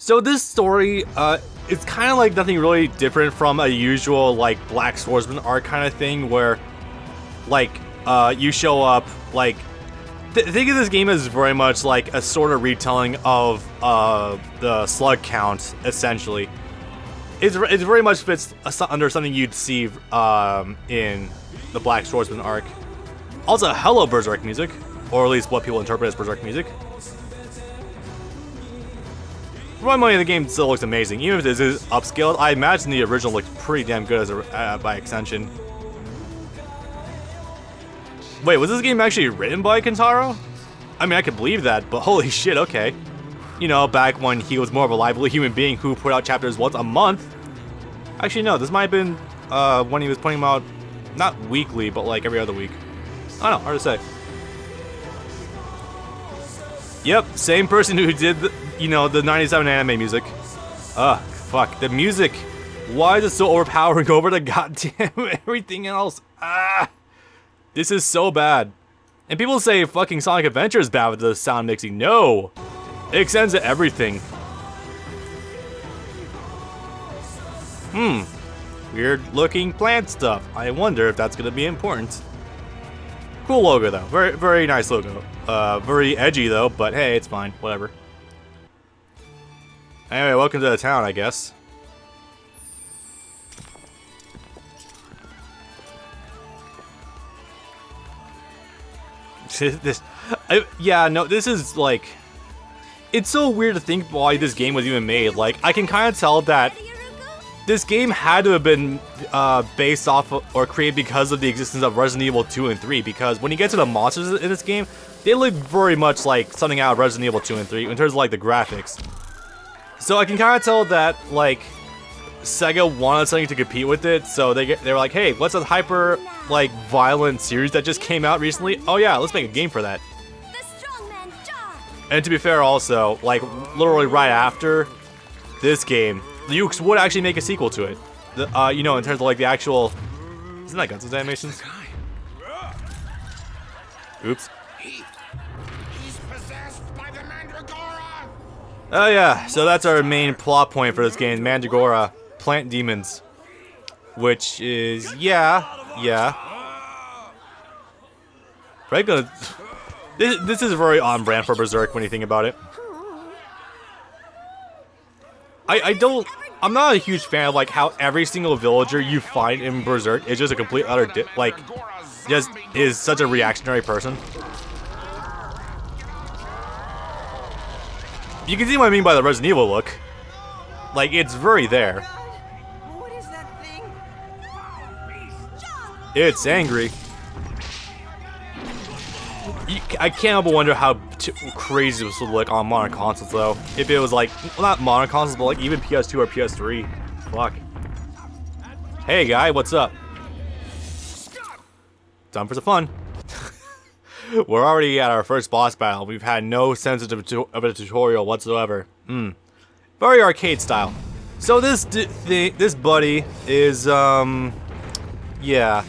So this story, it's kind of like nothing really different from a usual like Black Swordsman arc kind of thing, where like you show up like. Think of this game as very much like a sort of retelling of the slug count, essentially. It very much fits under something you'd see in the Black Swordsman arc. Also, hello Berserk music, or at least what people interpret as Berserk music. For my money, the game still looks amazing. Even if this is upscaled, I imagine the original looked pretty damn good as by extension. Wait, was this game actually written by Kentaro? I mean, I could believe that, but holy shit, okay. You know, back when he was more of a lively human being who put out chapters once a month. Actually, no, this might have been when he was putting them out, not weekly, but like every other week. I don't know, hard to say. Yep, same person who did, the 97 anime music. Ugh, fuck, the music. Why is it so overpowering over the goddamn everything else? Ah, this is so bad. And people say fucking Sonic Adventure is bad with the sound mixing. No, it extends to everything. Weird looking plant stuff. I wonder if that's gonna be important. Cool logo though, very, very nice logo. Very edgy though, but hey, it's fine, whatever. Anyway, welcome to the town, I guess. This is like, it's so weird to think why this game was even made. Like, I can kind of tell that this game had to have been based off of, or created because of the existence of Resident Evil 2 and 3, because when you get to the monsters in this game, they look very much like something out of Resident Evil 2 and 3 in terms of like the graphics. So I can kind of tell that like Sega wanted something to compete with it, so they were like, hey, what's a hyper like violent series that just came out recently? Oh yeah, let's make a game for that. And to be fair, also like literally right after this game, you would actually make a sequel to it. In terms of like the actual, isn't that Guns' animations? Oops. He's possessed by the Mandragora. Oh yeah, so that's our main plot point for this game, Mandragora, plant demons. Which is, yeah. Right, this is very on brand for Berserk when you think about it. I'm not a huge fan of like how every single villager you find in Berserk is just a complete utter just is such a reactionary person. You can see what I mean by the Resident Evil look. Like, it's very there. What is that thing? It's angry. I can't help but wonder how crazy this would look on modern consoles, though. If it was like, well, not modern consoles, but like even PS2 or PS3. Fuck. Hey, guy, what's up? Time for some fun. We're already at our first boss battle. We've had no sense of a tutorial whatsoever. Very arcade style. So this buddy is, yeah.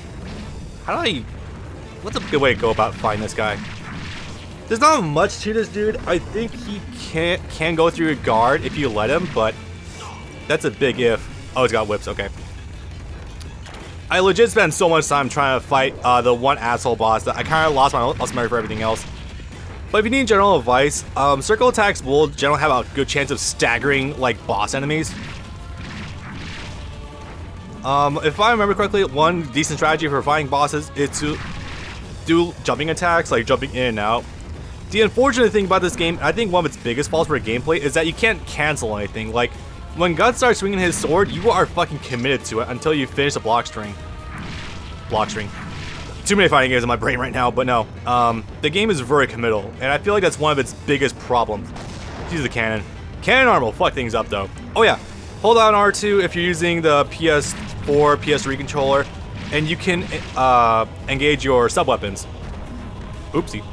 What's a good way to go about finding this guy? There's not much to this dude. I think he can go through a guard if you let him, but that's a big if. Oh, he's got whips, okay. I legit spent so much time trying to fight the one asshole boss that I kind of lost my memory for everything else. But if you need general advice, circle attacks will generally have a good chance of staggering like boss enemies. If I remember correctly, one decent strategy for fighting bosses is to do jumping attacks, like jumping in and out. The unfortunate thing about this game, I think one of its biggest faults for gameplay, is that you can't cancel anything. Like, when Guts starts swinging his sword, you are fucking committed to it until you finish the block string. Too many fighting games in my brain right now, but no. The game is very committal, and I feel like that's one of its biggest problems. Use the cannon. Cannon arm will fuck things up, though. Oh yeah, hold down R2 if you're using the PS4, PS3 controller, and you can engage your sub-weapons. Oopsie.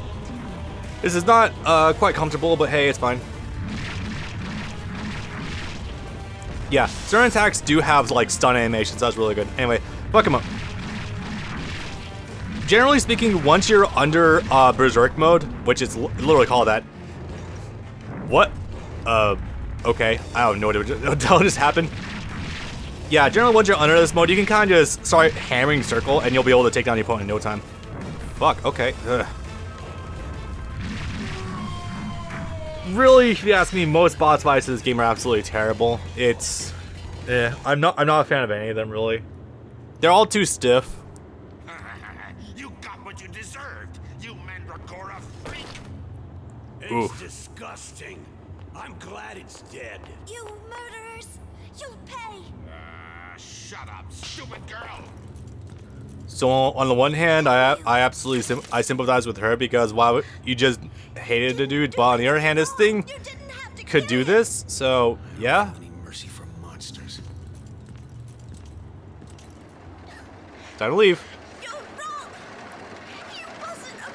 This is not quite comfortable, but hey, it's fine. Yeah, certain attacks do have like stun animations, that's really good. Anyway, fuck him up. Generally speaking, once you're under Berserk mode, which is literally called that. What? Okay, I don't know what the hell just happened. Yeah, generally once you're under this mode, you can kind of just start hammering circle and you'll be able to take down the opponent in no time. Fuck, okay. Ugh. Really, if you ask me, most boss fights in this game are absolutely terrible. It's... I'm not a fan of any of them, really. They're all too stiff. You got what you deserved, you Mandragora freak! It's Oof. disgusting. I'm glad it's dead. You murderers! You'll pay! Shut up, stupid girl! So on the one hand, I absolutely I sympathize with her because why would you just hated the dude, but on the other hand, this thing You didn't have to could do this. So yeah, Any mercy for monsters? time to leave. You're wrong! He wasn't a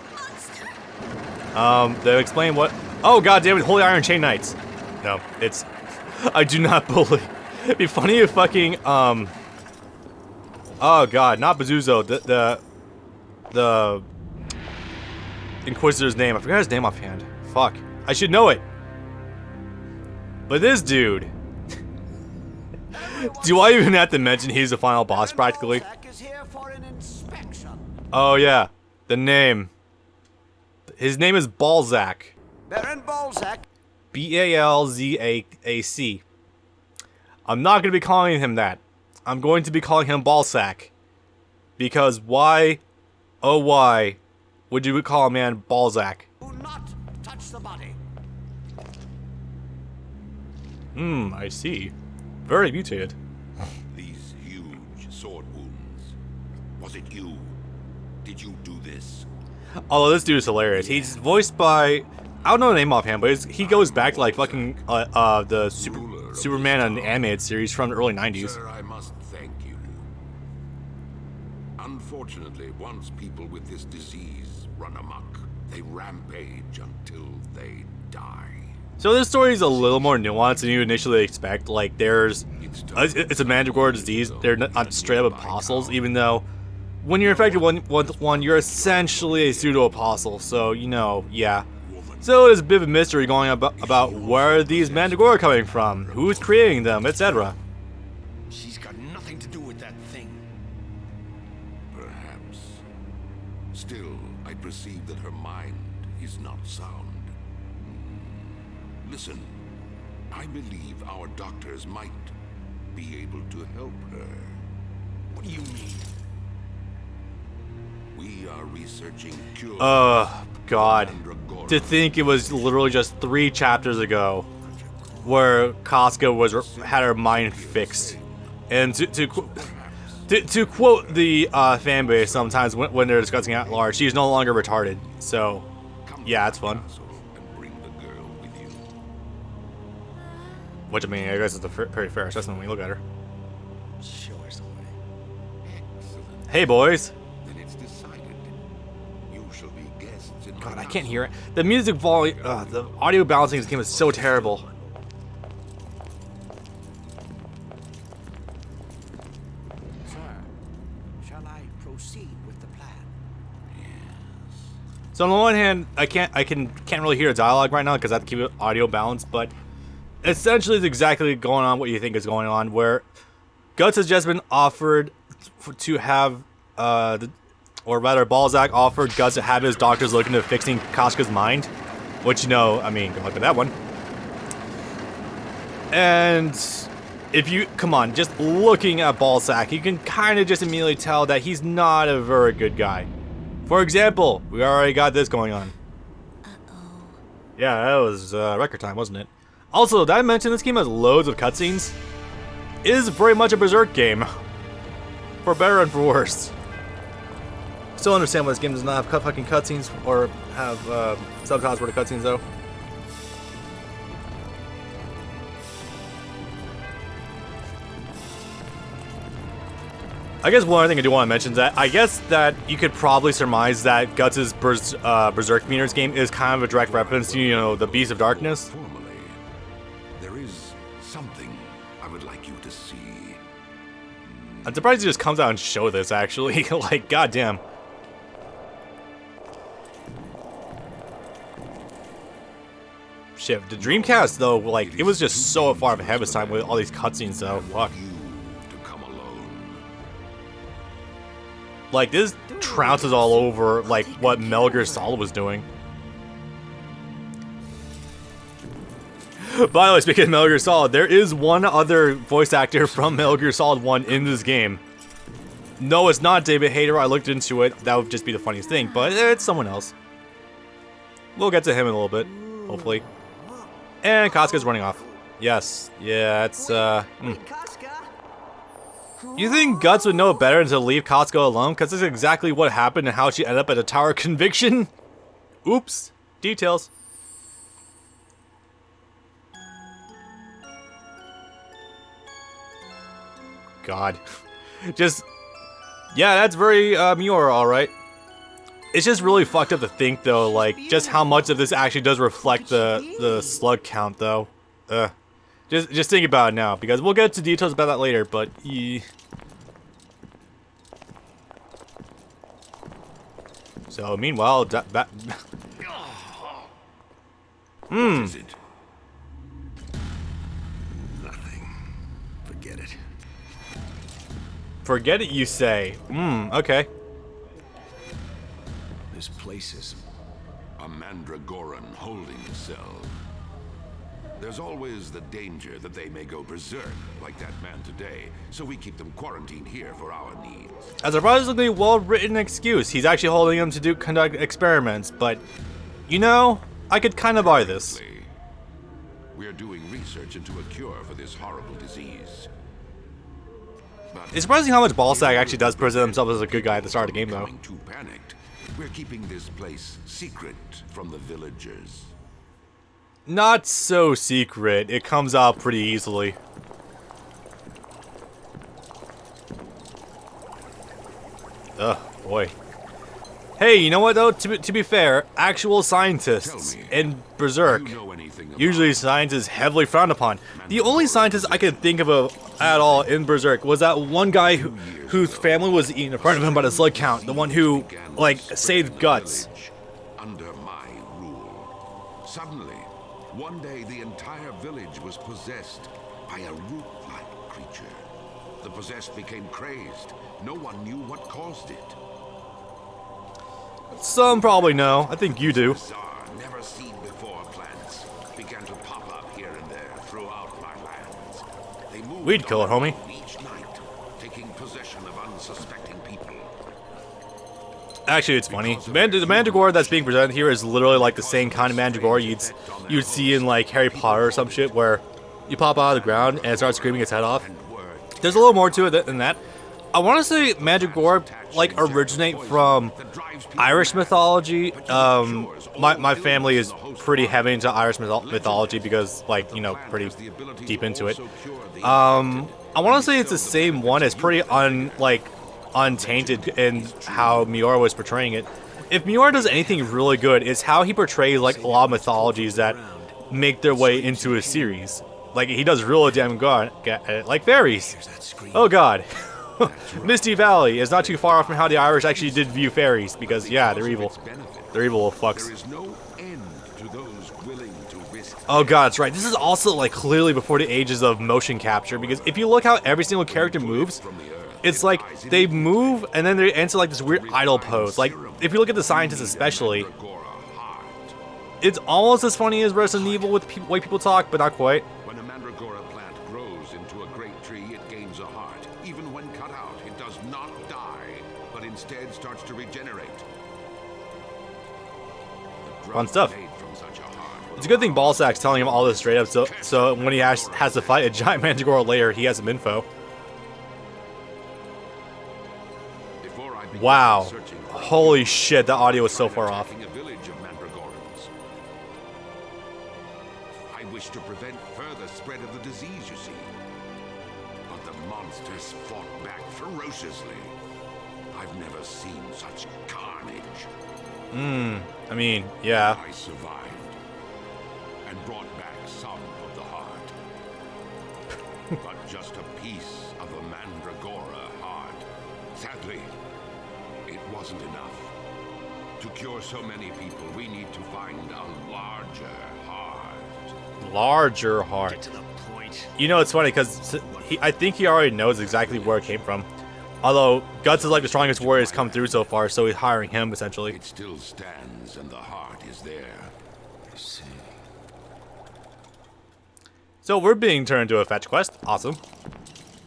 monster! They explain what. Oh god damn it! Holy Iron Chain Knights. No, it's. I do not believe. It'd be funny if fucking Oh god, not Bazuzo. The Inquisitor's name. I forgot his name offhand. Fuck. I should know it. But this dude. Do I even have to mention he's the final boss practically? Balzac is here for an inspection. Oh yeah, the name. His name is Balzac. Baron Balzac. B-A-L-Z-A-C. I'm not going to be calling him that. I'm going to be calling him Balzac. Because why, oh why, would you call a man Balzac? Do not touch the body. I see. Very mutated. These huge sword wounds. Was it you? Did you do this? Although this dude is hilarious. He's voiced by, I don't know the name offhand, but he goes back to like fucking the Superman and animated series from the early 90s. Sir, I must thank you. Unfortunately, once people with this disease run amok, they rampage until they die. So this story is a little more nuanced than you initially expect. Like there's, it's a Mandragora disease. They're not straight up apostles, even though when you're infected with one, you're essentially a pseudo-apostle. So you know, yeah. So there's a bit of a mystery going about where these Mandragora are coming from, who's creating them, etc. She's got nothing to do with that thing. Perhaps. Still, I perceive that her mind is not sound. Listen, I believe our doctors might be able to help her. What do you mean? We are researching cures. God. Mandragora. To think it was literally just 3 chapters ago where Casca had her mind fixed. And to quote the fanbase sometimes when they're discussing at large, she's no longer retarded. So, yeah, it's fun. And bring the girl with you. Which, I mean, I guess it's a very fair assessment when you look at her. Show us the way. Excellent. Hey, boys. Then it's decided. You shall be guests in my God, I can't castle. hear it. The music volume, the audio balancing in this game is so terrible. Sir, shall I proceed with the plan? So on the one hand, I can't really hear dialogue right now because I have to keep it audio balanced, but essentially it's exactly going on what you think is going on, where Guts has just been offered to have, or rather Balzac offered Guts to have his doctors look into fixing Casca's mind, which, you know, I mean, good luck with that one. And if you, come on, just looking at Balzac, you can kind of just immediately tell that he's not a very good guy. For example, we already got this going on. Yeah, that was record time, wasn't it? Also, did I mention this game has loads of cutscenes? It is very much a Berserk game. For better and for worse. Still understand why this game does not have fucking cutscenes or have subtitles for the cutscenes though. I guess one other thing I do want to mention is that I guess that you could probably surmise that Guts' Berserk Meters game is kind of a direct reference to, you know, the Beast of Darkness. Formally, there is something I would like you to see. I'm surprised he just comes out and show this actually. Like, goddamn. Shit, the Dreamcast though, like it was just so far ahead of its time with all these cutscenes though. Fuck. You to come alone. Like this trounces all over like what Metal Gear Solid was doing. By the way, speaking of Metal Gear Solid, there is one other voice actor from Metal Gear Solid 1 in this game. No, it's not David Hayter. I looked into it. That would just be the funniest thing, but it's someone else. We'll get to him in a little bit, hopefully. And Casca's running off. Yes. Yeah, it's, You think Guts would know better than to leave Casca alone? Because this is exactly what happened and how she ended up at a Tower of Conviction? Oops. Details. God. Just... Yeah, that's very, Miura, alright. It's just really fucked up to think, though, like, just how much of this actually does reflect the slug count, though. Just think about it now, because we'll get to details about that later, but... So, meanwhile, What is it? Nothing. Forget it. Forget it, you say. Okay. This place is... A Mandragoran holding cell. There's always the danger that they may go berserk, like that man today, so we keep them quarantined here for our needs. As a surprisingly well-written excuse, he's actually holding him to conduct experiments, but, you know, I could kind of buy this. We're doing research into a cure for this horrible disease. But It's surprising how much Balzac actually does present himself as a good guy at the start of the game, though. becoming too panicked. We're keeping this place secret from the villagers. Not so secret. It comes out pretty easily. Ugh, boy. Hey, you know what though? To be fair, actual scientists Tell me, in Berserk, Do you know anything about usually science is heavily frowned upon. The only scientist I could think of at all in Berserk was that one guy whose family was eaten in front of him by the slug count. The one who, like, saved Guts. village under my rule? Suddenly, one day the entire village was possessed by a root-like creature. The possessed became crazed. No one knew what caused it. Some probably know. I think you do. Bizarre, never seen before plants began to pop up here and there throughout my lands. They moved We'd kill it, on homie. each night, taking possession of unsuspecting people. Actually, it's funny. The Mandragora that's being presented here is literally like the same kind of Mandragora you'd see in like Harry Potter or some shit, where you pop out of the ground and it starts screaming its head off. There's a little more to it than that. I want to say Mandragora like originate from Irish mythology. My family is pretty heavy into Irish mythology because, like, you know, pretty deep into it. I want to say it's the same one. It's pretty untainted in how Miura was portraying it. If Miura does anything really good, it's how he portrays like a lot of mythologies that make their way into a series. Like, he does really damn good at it, like fairies. Oh god. Misty Valley is not too far off from how the Irish actually did view fairies, because yeah, they're evil. They're evil fucks. There is no end to those willing to risk. Oh god, that's right. This is also like clearly before the ages of motion capture, because if you look how every single character moves, it's like they move and then they enter like this weird idle pose. Like, if you look at the scientists especially, it's almost as funny as Resident Evil with the way people talk, but not quite. When a mandragora plant grows into a great tree, it gains a heart. Even when cut out, it does not die, but instead starts to regenerate. The Fun drug stuff. made from such a heart It's a good thing Balzac's telling him all this straight up, so when he has to fight a giant Mandragora later, he has some info. Before I began Wow. researching for Holy shit, that audio was so far off. attacking a village of mandragorans. I wish to prevent further spread of the disease, you see. But the monsters fought back ferociously. I've never seen such carnage. I mean, yeah. I survived and brought back some of the heart. But just a piece of a mandragora heart. Sadly, it wasn't enough. To cure so many people, we need to find a larger heart. larger heart. Get to the point. You know, it's funny because I think he already knows exactly where it came from. Although Guts is like the strongest warrior's come through so far, so he's hiring him essentially. It still stands and the heart is there. I see. So we're being turned to a fetch quest. Awesome.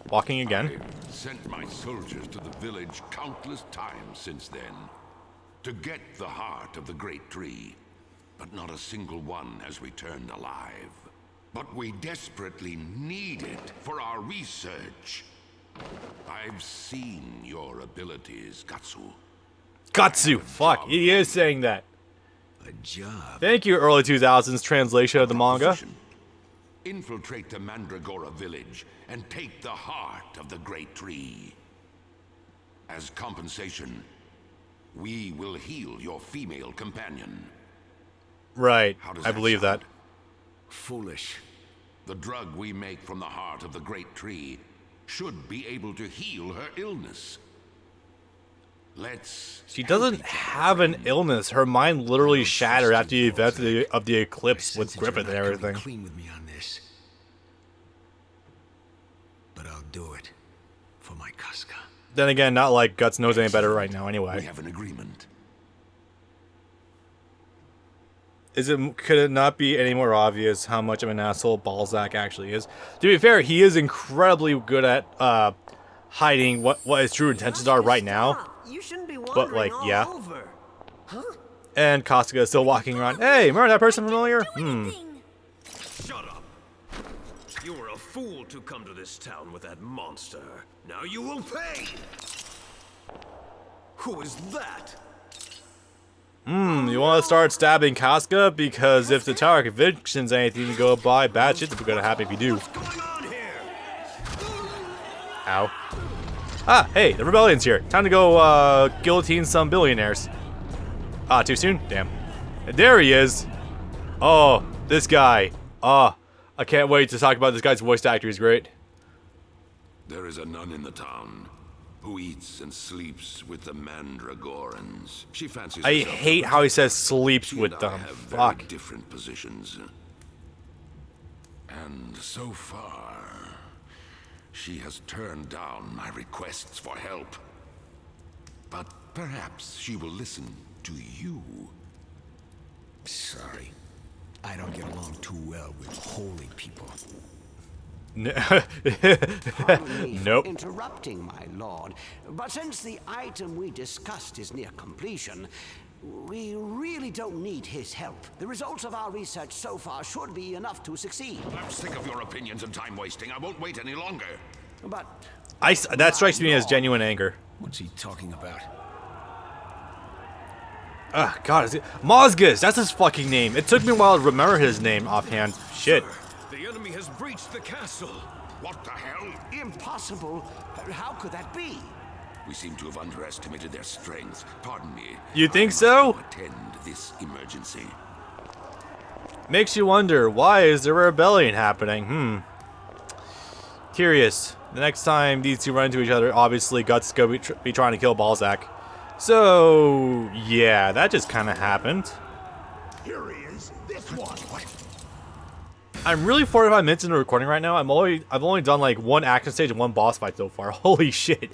Walking again. I've sent my soldiers to the village countless times since then to get the heart of the great tree, but not a single one has returned alive. But we desperately need it for our research. I've seen your abilities, Gatsu. Gatsu! Fuck, he is saying that. A job. Thank you, early 2000s translation of the manga. Proposition. Infiltrate the Mandragora village and take the heart of the great tree. As compensation, we will heal your female companion. Right, How does I believe sound? that. Foolish. The drug we make from the heart of the great tree should be able to heal her illness. Let's... She doesn't have an illness. Her mind literally shattered after the events of the eclipse with Griffith and everything. Clean with me on this. But I'll do it for my Casca. Then again, not like Guts knows any better right now We anyway. have an agreement. Could it not be any more obvious how much of an asshole Balzac actually is? To be fair, he is incredibly good at hiding what his true intentions are right now. You shouldn't be But, like, wandering yeah. all over. Huh? And Kasuga is still walking around. Hey, remember that person familiar? Anything. Shut up! You were a fool to come to this town with that monster. Now you will pay! Who is that? You want to start stabbing Kasuga? Because if the Tower Conviction's anything to go by, bad shit's gonna happen if you do. What's going on here? Ow. Ah, hey, the rebellion's here. Time to go, guillotine some billionaires. Ah, too soon? Damn. And there he is. Oh, this guy. Ah, I can't wait to talk about this guy's voice actor. He's great. There is a nun in the town who eats and sleeps with the Mandragorans. She fancies I herself hate how he says sleeps She with and I them. have very Fuck. different positions. And so far, she has turned down my requests for help. But perhaps she will listen to you. Sorry. I don't get along too well with holy people. Pardon me for Nope. interrupting, my lord. But since the item we discussed is near completion, we really don't need his help. The results of our research so far should be enough to succeed. I'm sick of your opinions and time wasting. I won't wait any longer. But That strikes me as genuine anger. What's he talking about? Ugh, God, is it Mozgus? That's his fucking name. It took me a while to remember his name offhand. Shit. The enemy has breached the castle. What the hell? impossible. How could that be? We seem to have underestimated their strength. Pardon me. You think I must so? go attend this emergency. Makes you wonder, why is there a rebellion happening? Curious. The next time these two run into each other, obviously Guts is going to be trying to kill Balzac. So, yeah, that just kind of happened. Here he is. This one. I'm really 45 minutes into recording right now. I've only done like one action stage and one boss fight so far. Holy shit.